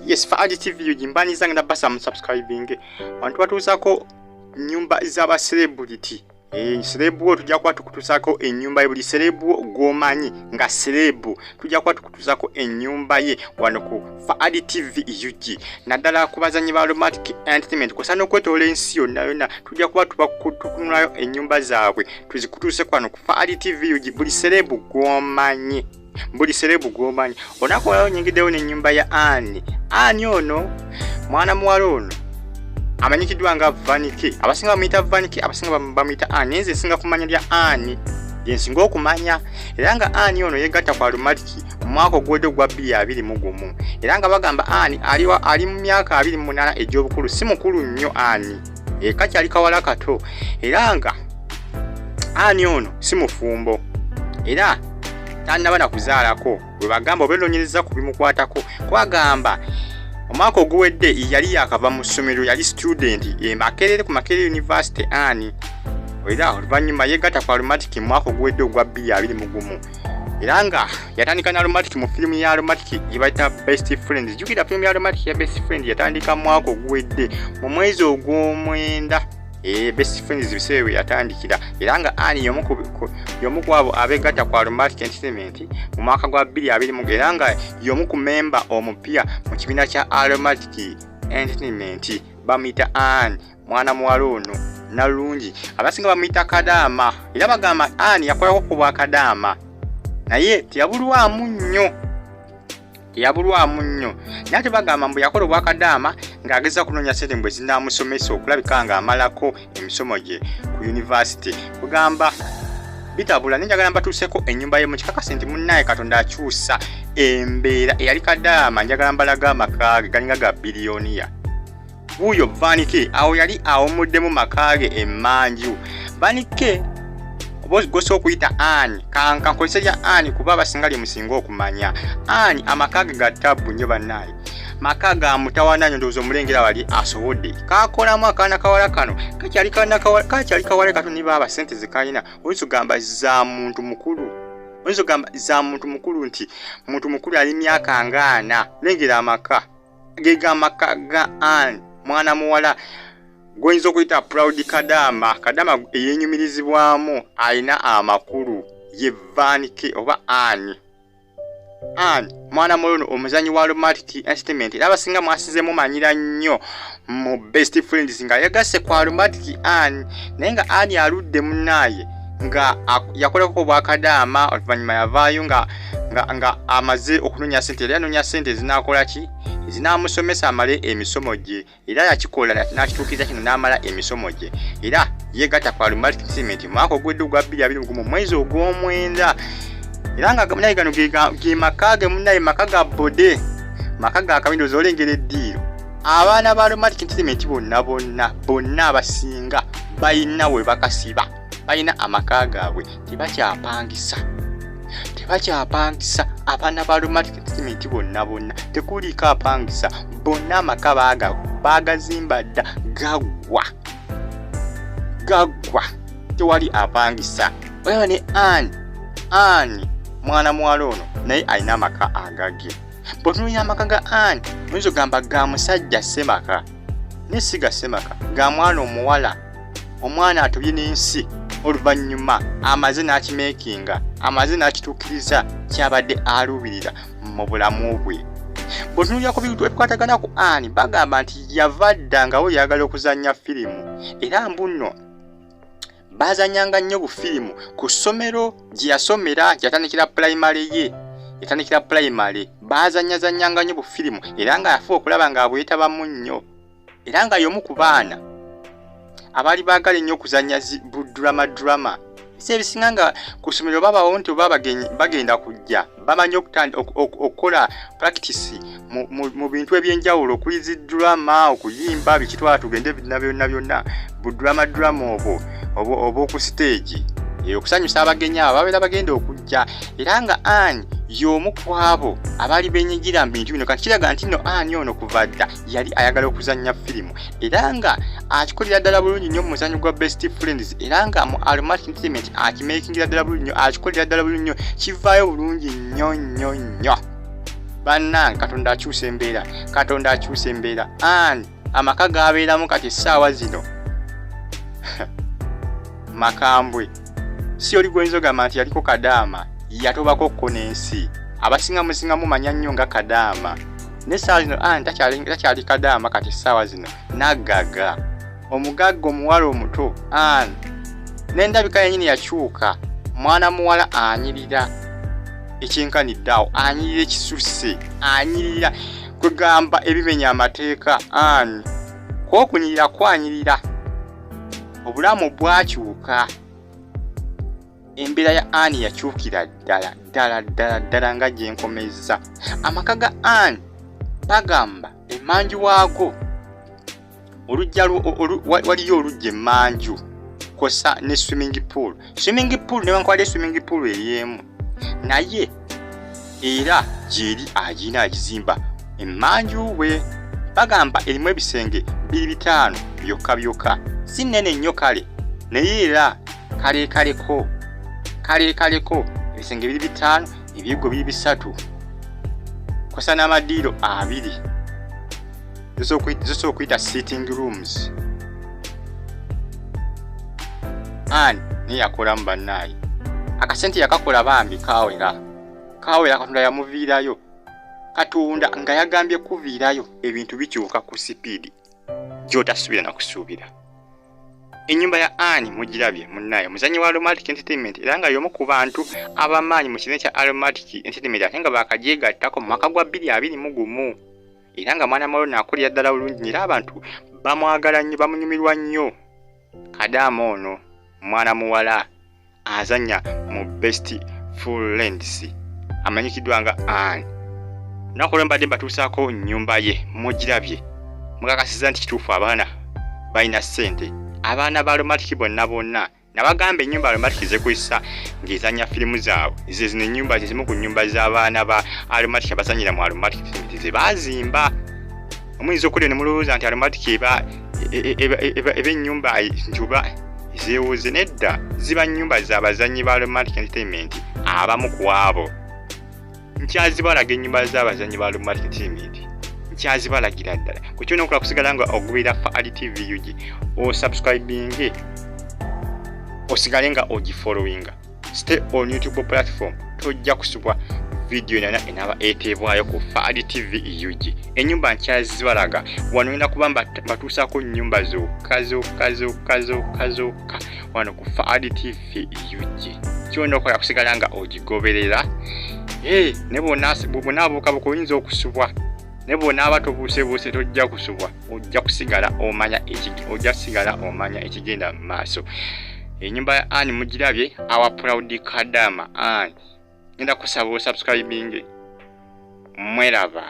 Yes, for TV yujimbani zanga na basa subscribing. Wantu watusako nyumba zaba celebrity. Celebu tujja kwa tukutusako ennyumba ye buli celebu gomanyi nga celebu tujja kwa tukutusako ennyumba ye wano ku for TV yuji. Naddala kubazanyi ba Aromatic entertainment kusana okwetola ensi yonna tujja kuba tukunulayo ennyumba zaabwe tuzikutuse kwano ku for TV yuji buli celebu gomanyi. Buli celebu gomanyi onakola nyingidewo n'ennyumba ya Ani ono mwana muwala ono amanyikidwa nga Vanike abasinga bamuyita Vanike abasinga bamuyita Ani nze singa kumanya lya Ani yensinga okumanya era nga Ani ono yegatta kwa Aromatic mwaka ogwedde gwa 2021 era nga bagamba Ani ali mu myaka 28 egy'obukulu si mukulu nnyo Ani kakyali kawala kato era nga Ani ono si mufumbo era tanna bana kuzaalako bwe bagamba obelonyereza ku bimukwatako kwagamba omwaka oguwedde yali yakava mu ssomero yali student Makerere ku Makerere University Ani era oluvannyuma yegatta kwa Aromatic mwaka oguwedde ogwa 2021 era nga yatandika na Aromatic mu firimu ya Aromatic yebayita Best Friends. Jukira firimu ya Aromatic ya Best Friends yatandika mwaka oguwedde mu mwezi ogw'omwenda Best Friends bisewe yatandikira era nga Ani yomu ku abo abegatta kwa Aromatic entertainment mu mwaka gwa 2021 era nga yomu ku member omupya mu kibiina kya Aromatic entertainment bamuyita Ani mwana muwala ono nalungi abasinga bamuyita Kadaama era bagamba Ani yakolako ku bwa Kadaama naye teyabulwamu nnyo nate bagamba mbu yakola obwa Kadaama ng'ageza kunoonya ssente mbwe zinaamusomesa okulabika nga amalako emisomo gye ku university kugamba bitabula nenjagala mbatuuseko ennyumba ye mu kikakasi nti munnaye Katonda akyusa embeera eyali Kadaama njagala mbalaga amaka ge galinga ga biliyoniya wuuyo Vanike awo yali awumuddemu maka ge emmanju Vanike goso okuyita Ani kankolesa lya Ani kuba abasinga musinga okumanya Ani amaka ge ga Yatabu nnyo bannaye maka ga Yamutawana ndowooza omulengera wali asobodde kakolamu akaana kawala kano kakyali kawala kato niba aba sente zikalina oyinza ogamba za muntu mukulu nti muntu mukulu ali myaka ng'ana lengera amaka gega amaka ga Ani mwana muwala goyinza okuyita proud Kadaama eyenyumirizibwamu alina amakulu ye Vanike oba Ani mwana muwala omuzanyi wa Aromatic entertainment era abasinga mwasizemu manyira nnyo mu Best Friends nga yagasse kwa Aromatic Ani naye nga Ani aludde munnaye nga yakolako obwa Kadaama oluvannyuma yavaayo nga amaze okunoonya ssente era yanoonya ssente zinaakola ki zinaamusomesa amale emisomo gye era yakikola n'akituukiriza kino n'amala emisomo gye era yegatta kwa Aromatic entertainment mwaka ogwedde ogwa 2021 mu mwezi ogw'omwenda era nga naye gano ge maka ge munnaye maka ga bode maka ga kabindozi olengera eddiiro abaana ba Aromatic entertainment bonna abasinga balina we bakasiba balina amaka gaabwe tebakyapangisa abaana ba Aromatic entertainment bonna tekuliko apangisa bonna amaka bagazimba dda gaggwa tewali apangisa oyo ne Ani mwana muwala ono naye alina amaka agage bw'otunuulira amaka ga Ani oyinza ogamba ga musajja semaka ne si ga semaka ga mwana omuwala omwana atobye n'ensi oluvannyuma amaze n'akimeekinga amaze n'akituukiriza kyabadde aluubirira mu bulamu bwe bw'otunuulira ku bintu ebikwatagana ku Ani bagamba nti yava dda nga we yagala okuzannya firimu era mbuno bazanyanga nnyo bufirimu ku ssomero gye yasomera yatandikira primary bazanyanga nnyo bufirimu era nga yafuba okulaba nga abwetabamu nnyo era nga y'omu ku baana abaali baagala ennyo okuzannya drama ese ebisinga nga ku ssomero babawo nti oba bagenda kujja bamanyi okukola practice mu bintu ebyenjawulo okuli zidrama okuyimba bikitwala tugende byonna budrama oba ku stage okusanyusa abagenyi abo babeera bagenda okujja era nga Ani y'omu ku abo abaali benyigira mu bintu bino kati kiraga nti nno Ani ono kuva dda yali ayagala okuzannya firimu era nga akikolera ddala bulungi nnyo mu muzannyo gwa Best Friends era nga mu Aromatic entertainment akimeekingira ddala bulungi nnyo akikolera ddala bulungi nnyo kivaayo bulungi nnyo Banange Katonda akyusa embeera. Katonda akyusa embeera. Ani amaka gabeeramu kati essaawa zino. Makambwe. Si oli gwenzo gamba nti yaliko Kadaama. Yatobako ko n'ensi. Abasinga musingamu manya nnyo nga Kadaama. N'essaawa zino ani takyali Kadaama kati essaawa zino. Naggaga. Omugagga omuwala omuto. Ani. N'endabika yennyini yakyuka. Mwana muwala anyirira. Ekyenkaniddeawo anyirira ekisusse. Anyirira. Kwegamba ebimenya amateeka. Ani. Kw'okunyirira kwanyirira. Obulamu bwakyuka. Embeera ya Ani yakyukira ddala nga gyenkomezza. Amaka ga Ani bagamba emanju waago waliyo olujja emanju kosa ne swimming pool. Swimming pool ne bankwala swimming pool ey'emu. Naye era gyeri agina agizimba emanju we. Bagamba erimu ebisenge 2-5 byokka. Si nnene nnyo kale. Naye era kalekaleko. Ebisenge 2-5 ebyego 2-3. Kosa n'amadiiro 2. Zo okuyita sitting rooms. Ani niye yakolamu bannaye. Akasente yakakola bambi kawera. Katonda yamuviirayo. Katonda nga yagambye kuviirayo ebintu bikyuka ku sipiidi gy'otasuubira na kusuubira. Ennyumba ya Ani mugirabye munnaye muzanyi wa Aromatic Entertainment era nga y'omu ku bantu abamaanyi mu kibiina kya Aromatic Entertainment ate nga baakagyegattako mu mwaka gwa 2021 era nga mwana malona akulira ddala bulungi era abantu bamwagala nnyo bamunyumirwa nnyo. Kadaama ono mwana muwala azanya mu Best Full Lengths amanyikiddwa nga Ani. Nakola mbadde mbatuusaako nnyumba ye mugirabye mukakasiza nti kituufu abaana balina ssente. Abaana ba Aromatic bonna nabagamba ennyumba Aromatic zekuyisa ng'ezanya firimu zaabwe. Zino ennyumba zimu ku nnyumba z'abaana ba Aromatic abazanyira mu Aromatic ze baazimba. Omuyinza okulya ne mulowooza nti Aromatic eba ennyumba njuba zeewuze. Nedda ziba nnyumba z'abazanyi ba Aromatic Entertainment abamu ku abo. Nkyazibalaga ennyumba z'abazanyi ba Aromatic Entertainment. Nkyazibalagira ddala. Ku kyona okola kusigala nga ogubira Faadi TV UG osubscribinge osigale nga ogifollowinga. Stay on YouTube platform tojja kusubwa video enaba eteebwayo ku Faadi TV UG. Ennyumba nkyazibalaga wano ngenda kuba mbatuusaako nnyumba zokka wano ku Faadi TV UG. Kyona okola kusigala nga ogigoberera. Ne bw'onaabuuka oyinza okusubwa. Ne bw'onaaba tobuusebuuse tojja kusubwa. Ojja kusigala omanya ekigenda mu maaso. Ennyumba ya Ani mugirabye our proud Kadaama Ani. Ngenda kusaba osubscribinge. Mweraba.